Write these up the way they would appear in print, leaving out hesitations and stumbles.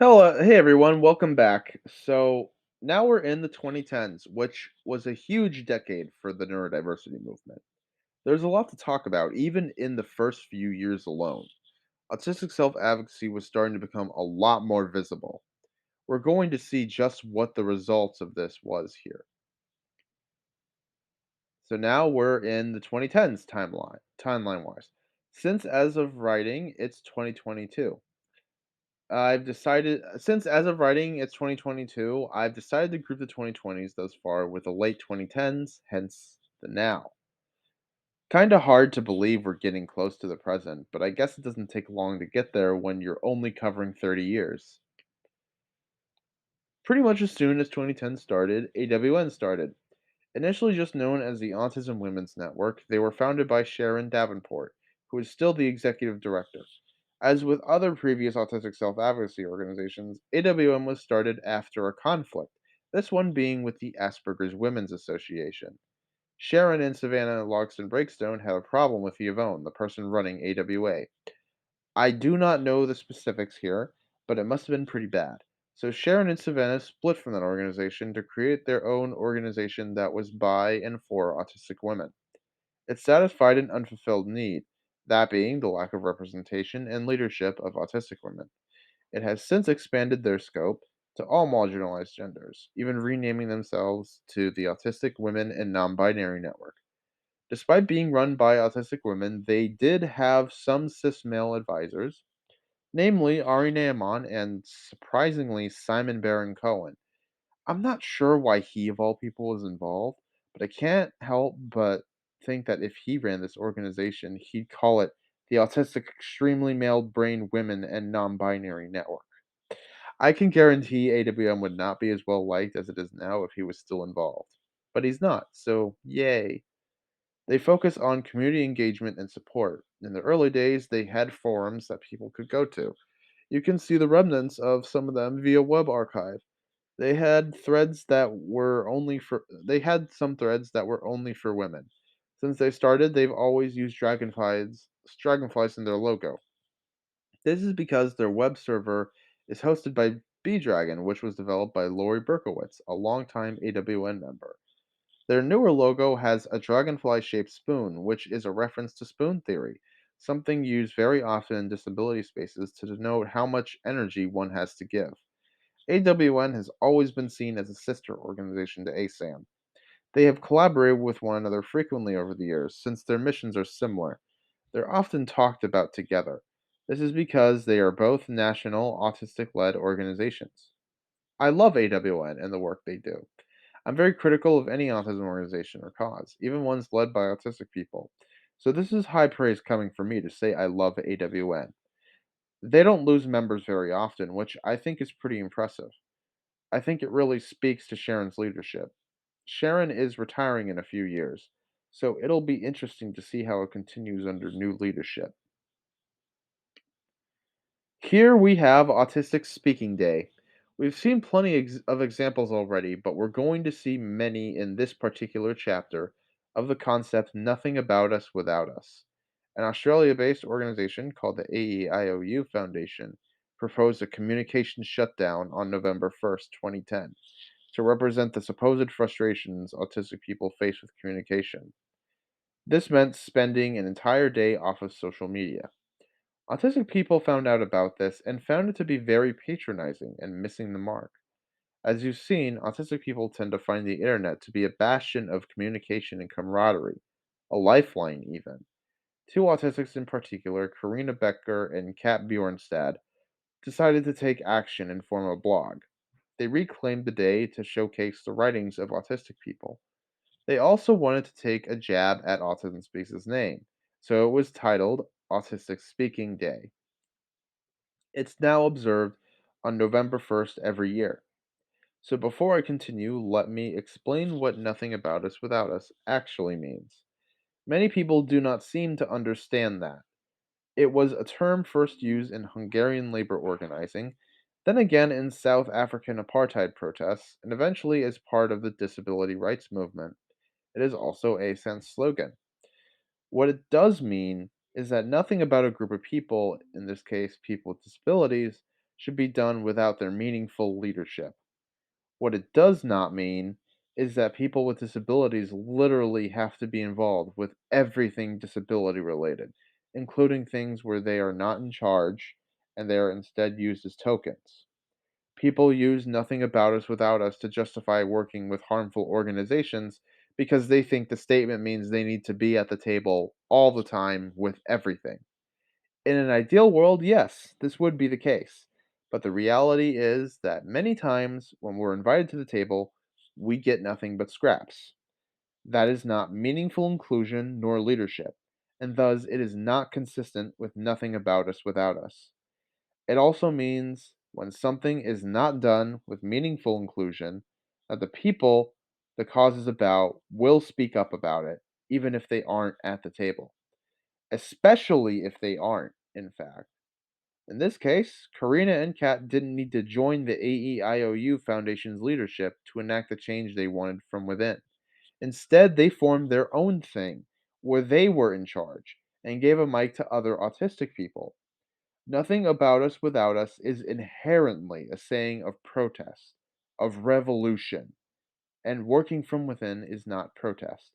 Hello, hey everyone, welcome back. So now we're in the 2010s, which was a huge decade for the neurodiversity movement. There's a lot to talk about, even in the first few years alone. Autistic self advocacy was starting to become a lot more visible. We're going to see just what the results of this was here. So now we're in the 2010s timeline wise. Since as of writing, it's 2022. I've decided since as of writing it's 2022, I've decided to group the 2020s thus far with the late 2010s, hence the now. Kind of hard to believe we're getting close to the present, but I guess it doesn't take long to get there when you're only covering 30 years. Pretty much as soon as 2010 started, AWN started. Initially just known as the Autism Women's Network, they were founded by Sharon Davenport, who is still the executive director. As with other previous autistic self advocacy organizations, AWM was started after a conflict, this one being with the Asperger's Women's Association. Sharon and Savannah Logston Breakstone had a problem with Yvonne, the person running AWA. I do not know the specifics here, but it must have been pretty bad. So Sharon and Savannah split from that organization to create their own organization that was by and for autistic women. It satisfied an unfulfilled need, that being the lack of representation and leadership of autistic women. It has since expanded their scope to all marginalized genders, even renaming themselves to the Autistic Women and Non Binary Network. Despite being run by autistic women, they did have some cis male advisors, namely Ari Naaman and surprisingly Simon Baron Cohen. I'm not sure why he of all people is involved, but I can't help but think that if he ran this organization, he'd call it the Autistic Extremely Male Brain Women and Non-Binary Network. I can guarantee AWM would not be as well liked as it is now if he was still involved. But he's not, so yay. They focus on community engagement and support. In the early days, they had forums that people could go to. You can see the remnants of some of them via web archive. They had some threads that were only for women. Since they started, they've always used dragonflies in their logo. This is because their web server is hosted by BDragon, which was developed by Lori Berkowitz, a longtime AWN member. Their newer logo has a dragonfly shaped spoon, which is a reference to spoon theory, something used very often in disability spaces to denote how much energy one has to give. AWN has always been seen as a sister organization to ASAM. They have collaborated with one another frequently over the years since their missions are similar. They're often talked about together. This is because they are both national autistic led organizations. I love AWN and the work they do. I'm very critical of any autism organization or cause, even ones led by autistic people. So this is high praise coming from me to say I love AWN. They don't lose members very often, which I think is pretty impressive. I think it really speaks to Sharon's leadership. Sharon is retiring in a few years, so it'll be interesting to see how it continues under new leadership. Here we have Autistic Speaking Day. We've seen plenty of examples already, but we're going to see many in this particular chapter of the concept Nothing About Us Without Us. An Australia based organization called the AEIOU Foundation proposed a communication shutdown on November 1st, 2010, to represent the supposed frustrations autistic people face with communication. This meant spending an entire day off of social media. Autistic people found out about this and found it to be very patronizing and missing the mark. As you've seen, autistic people tend to find the internet to be a bastion of communication and camaraderie, a lifeline even. Two autistics in particular, Karina Becker and Kat Bjornstad, decided to take action and form a blog. They reclaimed the day to showcase the writings of autistic people. They also wanted to take a jab at Autism Speaks' name, so it was titled Autistic Speaking Day. It's now observed on November 1st every year. So before I continue, let me explain what nothing about us without us actually means. Many people do not seem to understand that. It was a term first used in Hungarian labor organizing, then again in South African apartheid protests, and eventually as part of the disability rights movement. It is also a sense slogan. What it does mean is that nothing about a group of people, in this case people with disabilities, should be done without their meaningful leadership. What it does not mean is that people with disabilities literally have to be involved with everything disability related, including things where they are not in charge and they are instead used as tokens. People use nothing about us without us to justify working with harmful organizations because they think the statement means they need to be at the table all the time with everything. In an ideal world, yes, this would be the case. But the reality is that many times when we're invited to the table, we get nothing but scraps. That is not meaningful inclusion nor leadership, and thus it is not consistent with nothing about us without us. It also means when something is not done with meaningful inclusion, that the people the cause is about will speak up about it, even if they aren't at the table, especially if they aren't, in fact. In this case, Karina and Kat didn't need to join the AEIOU Foundation's leadership to enact the change they wanted from within. Instead, they formed their own thing, where they were in charge, and gave a mic to other autistic people. Nothing about us without us is inherently a saying of protest, of revolution, and working from within is not protest.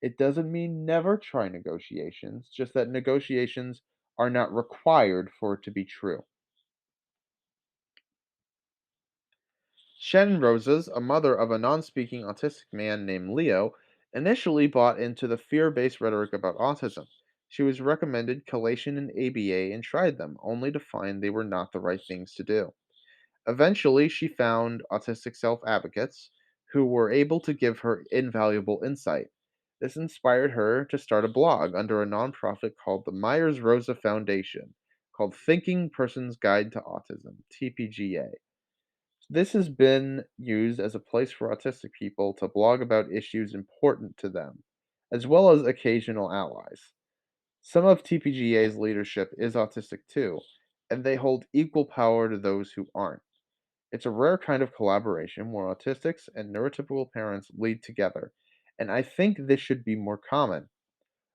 It doesn't mean never try negotiations, just that negotiations are not required for it to be true. Shannon Roses, a mother of a non speaking autistic man named Leo, initially bought into the fear based rhetoric about autism. She was recommended chelation and ABA and tried them, only to find they were not the right things to do. Eventually, she found autistic self advocates who were able to give her invaluable insight. This inspired her to start a blog under a nonprofit called the Myers Rosa Foundation, called Thinking Person's Guide to Autism, TPGA. This has been used as a place for autistic people to blog about issues important to them, as well as occasional allies. Some of TPGA's leadership is autistic too, and they hold equal power to those who aren't. It's a rare kind of collaboration where autistics and neurotypical parents lead together, and I think this should be more common.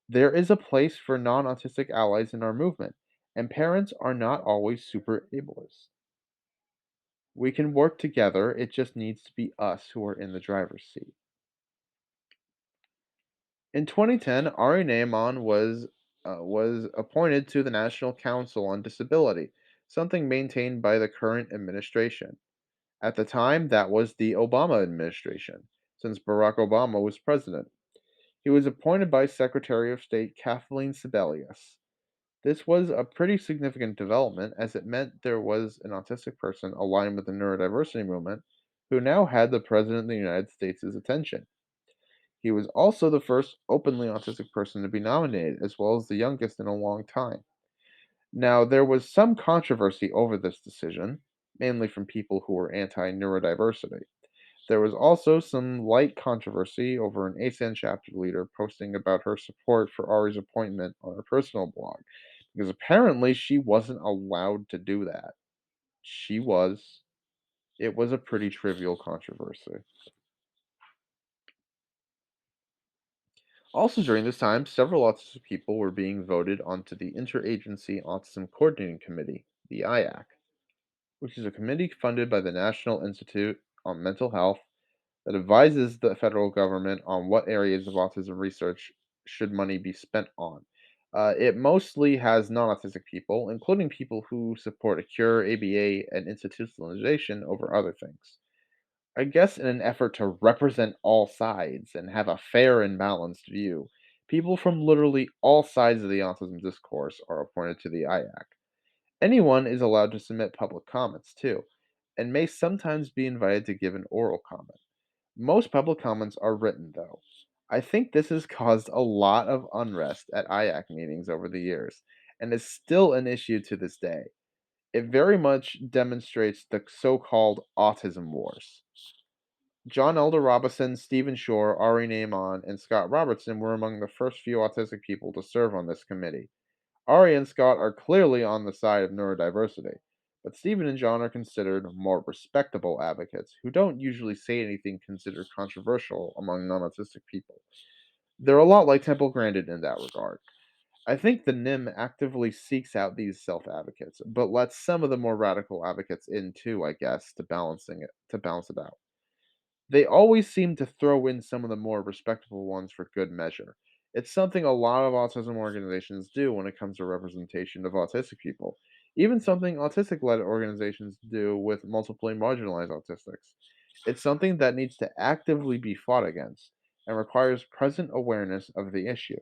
There is a place for non autistic allies in our movement, and parents are not always super ableist. We can work together, it just needs to be us who are in the driver's seat. In 2010, Ari Naaman was appointed to the National Council on Disability, something maintained by the current administration. At the time, that was the Obama administration, since Barack Obama was president. He was appointed by Secretary of State Kathleen Sebelius. This was a pretty significant development as it meant there was an autistic person aligned with the neurodiversity movement who now had the President of the United States' attention. He was also the first openly autistic person to be nominated, as well as the youngest in a long time. Now, there was some controversy over this decision, mainly from people who were anti neurodiversity. There was also some light controversy over an ASAN chapter leader posting about her support for Ari's appointment on her personal blog, because apparently she wasn't allowed to do that. She was. It was a pretty trivial controversy. Also, during this time, several autistic people were being voted onto the Interagency Autism Coordinating Committee, the IAC, which is a committee funded by the National Institute on Mental Health that advises the federal government on what areas of autism research should money be spent on. It mostly has non autistic people, including people who support a cure, ABA, and institutionalization over other things. I guess in an effort to represent all sides and have a fair and balanced view, people from literally all sides of the autism discourse are appointed to the IAC. Anyone is allowed to submit public comments too, and may sometimes be invited to give an oral comment. Most public comments are written, though. I think this has caused a lot of unrest at IAC meetings over the years, and is still an issue to this day. It very much demonstrates the so called autism wars. John Elder Robinson, Stephen Shore, Ari Naaman, and Scott Robertson were among the first few autistic people to serve on this committee. Ari and Scott are clearly on the side of neurodiversity, but Stephen and John are considered more respectable advocates who don't usually say anything considered controversial among non autistic people. They're a lot like Temple Grandin in that regard. I think the NIM actively seeks out these self advocates, but lets some of the more radical advocates in too, I guess, to balance it out. They always seem to throw in some of the more respectable ones for good measure. It's something a lot of autism organizations do when it comes to representation of autistic people. Even something autistic led organizations do with multiply marginalized autistics. It's something that needs to actively be fought against and requires present awareness of the issue.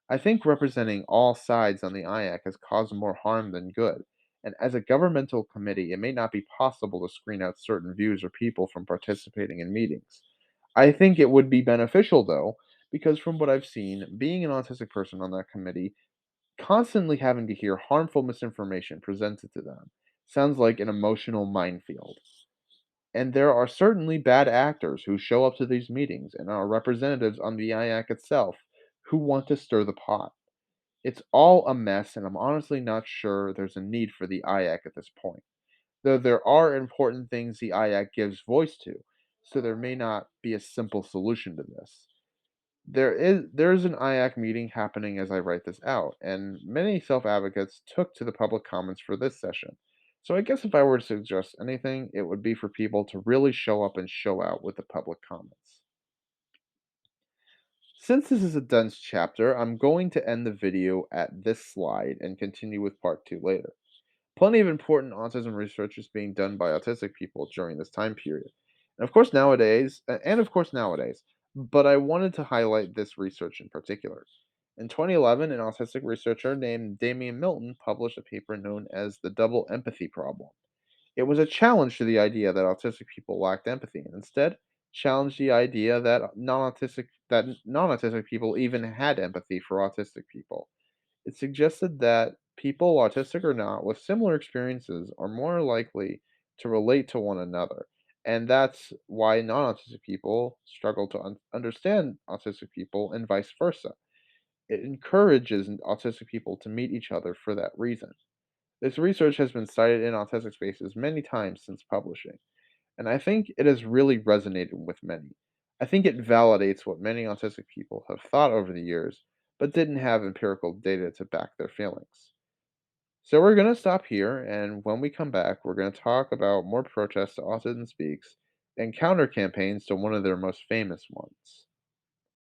I think representing all sides on the IAC has caused more harm than good, and as a governmental committee, it may not be possible to screen out certain views or people from participating in meetings. I think it would be beneficial, though, because from what I've seen, being an autistic person on that committee, constantly having to hear harmful misinformation presented to them sounds like an emotional minefield. And there are certainly bad actors who show up to these meetings and are representatives on the IAC itself who want to stir the pot. It's all a mess, and I'm honestly not sure there's a need for the IAC at this point, though there are important things the IAC gives voice to, so there may not be a simple solution to this. There's an IAC meeting happening as I write this out, and many self-advocates took to the public comments for this session. So I guess if I were to suggest anything, it would be for people to really show up and show out with the public comments. Since this is a dense chapter, I'm going to end the video at this slide and continue with part 2 later. Plenty of important autism research is being done by autistic people during this time period. And of course nowadays, but I wanted to highlight this research in particular. In 2011, an autistic researcher named Damian Milton published a paper known as the double empathy problem. It was a challenge to the idea that autistic people lacked empathy, and instead challenged the idea that non-autistic people even had empathy for autistic people. It suggested that people, autistic or not, with similar experiences are more likely to relate to one another. And that's why non autistic people struggle to understand autistic people and vice versa. It encourages autistic people to meet each other for that reason. This research has been cited in autistic spaces many times since publishing, and I think it has really resonated with many. I think it validates what many autistic people have thought over the years, but didn't have empirical data to back their feelings. So we're going to stop here, and when we come back, we're going to talk about more protests to Autism Speaks and counter campaigns to one of their most famous ones.